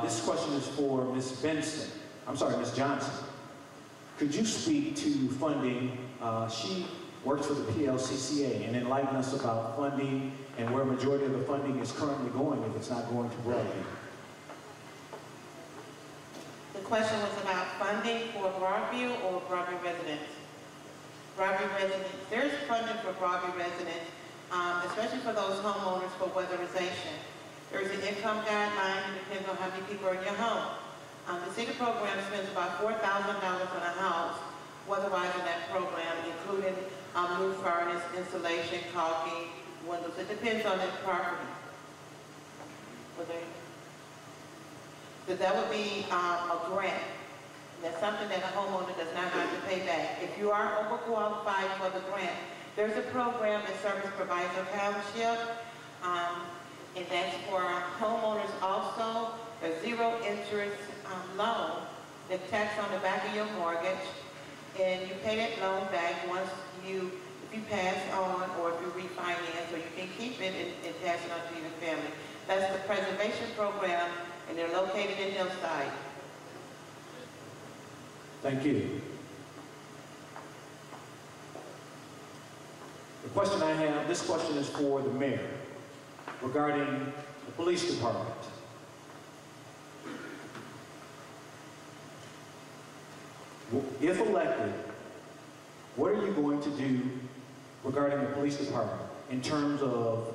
This question is for Ms. Benson. I'm sorry, Ms. Johnson. Could you speak to funding? She works for the PLCCA and enlighten us about funding and where majority of the funding is currently going if it's not going to Broadview. The question was about funding for Broadview or Broadview residents? Broadview residents, there's funding for Broadview residents, especially for those homeowners for weatherization. There's an income guideline, it depends on how many people are in your home. The city program spends about $4,000 on a house, weatherizing that program, including new furnace, insulation, caulking, windows. It depends on the property. So that would be a grant. That's something that a homeowner does not have to pay back. If you are overqualified for the grant, there's a program that Service Provider Township, and that's for homeowners also. A zero interest loan that's taxed on the back of your mortgage, and you pay that loan back once if you pass on or if you refinance, or you can keep it and pass it on to your family. That's the preservation program, and they're located in Hillside. Thank you. The question I have, this question is for the mayor regarding the police department. If elected, what are you going to do regarding the police department in terms of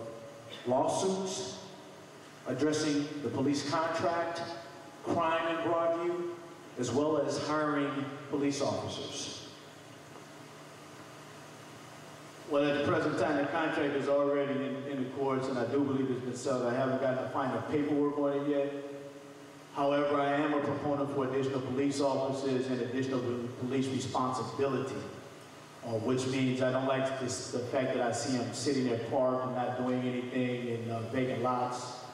lawsuits, addressing the police contract, crime in Broadview, as well as hiring police officers? Well, at the present time, the contract is already in the courts, and I do believe it's been settled. I haven't gotten to final paperwork on it yet. However, I am a proponent for additional police officers and additional police responsibility, which means I don't like the fact that I see them sitting there parked and not doing anything in vacant lots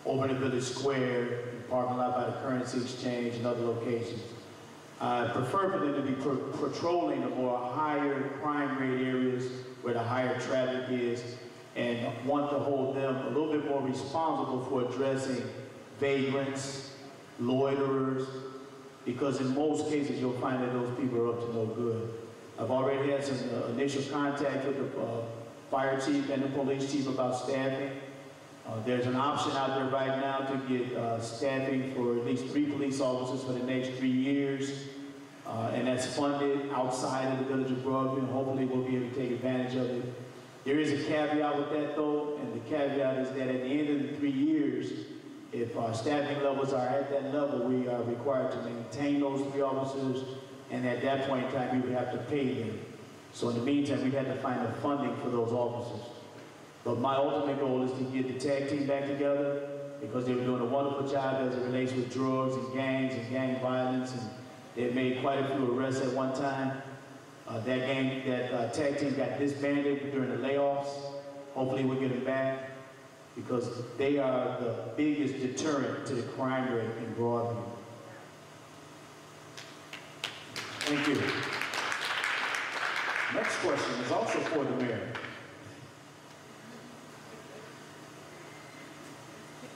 over in the village square, in the parking lot by the currency exchange and other locations. I prefer for them to be patrolling the more higher crime rate areas where the higher traffic is, and want to hold them a little bit more responsible for addressing vagrants, loiterers, because in most cases you'll find that those people are up to no good. I've already had some initial contact with the fire chief and the police chief about staffing. There's an option out there right now to get staffing for at least 3 police officers for the next 3 years, and that's funded outside of the village of Broadview, and hopefully we'll be able to take advantage of it. There is a caveat with that though, and the caveat is that at the end of the 3 years, if our staffing levels are at that level, we are required to maintain those 3 officers, and at that point in time, we would have to pay them. So in the meantime, we had to find the funding for those officers. But my ultimate goal is to get the tag team back together, because they were doing a wonderful job as it relates with drugs and gangs and gang violence, and they made quite a few arrests at one time. That tag team got disbanded during the layoffs. Hopefully we'll get them back, because they are the biggest deterrent to the crime rate in Broadview. Thank you. Next question is also for the mayor.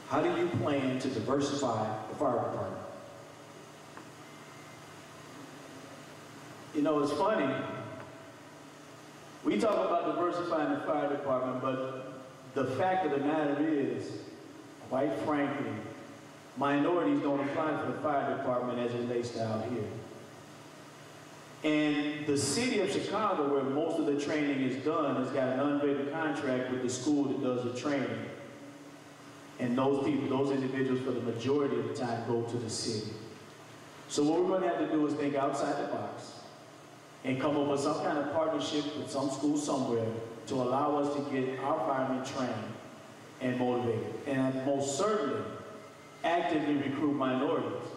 How do you plan to diversify the fire department? You know, it's funny. We talk about diversifying the fire department, but the fact of the matter is, quite frankly, minorities don't apply for the fire department as it relates to out here. And the city of Chicago, where most of the training is done, has got an unwritten contract with the school that does the training. And those people, those individuals, for the majority of the time, go to the city. So what we're going to have to do is think outside the box and come up with some kind of partnership with some school somewhere to allow us to get our firemen trained and motivated. And most certainly, actively recruit minorities.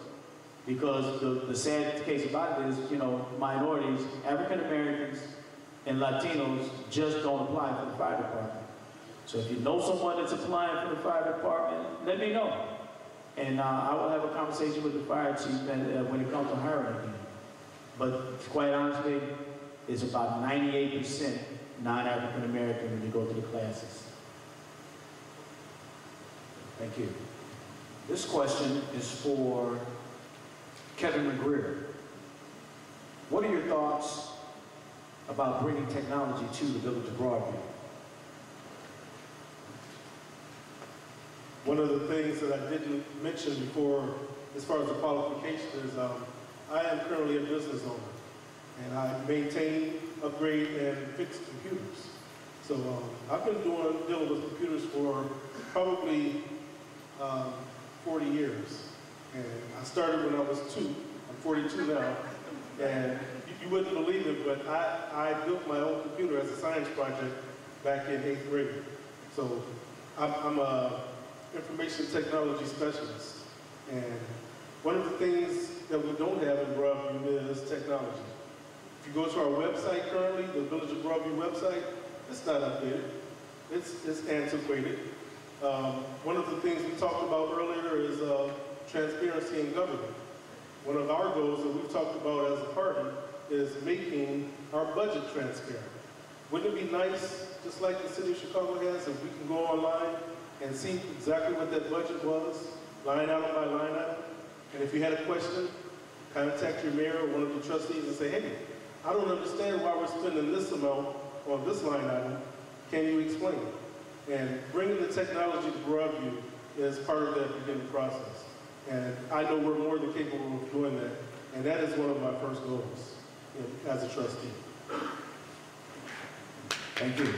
Because the sad case about it is, you know, minorities, African Americans and Latinos just don't apply for the fire department. So if you know someone that's applying for the fire department, let me know. And I will have a conversation with the fire chief when it comes to hiring again. But quite honestly, it's about 98% non-African American when you go to the classes. Thank you. This question is for Kevin McGreer. What are your thoughts about bringing technology to the village of Broadview? One of the things that I didn't mention before, as far as the qualification, is I am currently a business owner, and I maintain, upgrade, and fix computers. So I've been dealing with computers for probably 40 years. And I started when I was 2. I'm 42 now. And you wouldn't believe it, but I built my own computer as a science project back in 8th grade. So I'm a information technology specialist. And one of the things that we don't have in Broadview is technology. If you go to our website currently, the Village of Broadview website, it's not updated. It's antiquated. One of the things we talked about earlier is transparency in government. One of our goals that we've talked about as a party is making our budget transparent. Wouldn't it be nice, just like the city of Chicago has, if we can go online and see exactly what that budget was, line item by line item? And if you had a question, contact your mayor or one of the trustees and say, hey, I don't understand why we're spending this amount on this line item. Can you explain it? And bringing the technology to Broadview is part of that beginning process. And I know we're more than capable of doing that. And that is one of my first goals as a trustee. Thank you.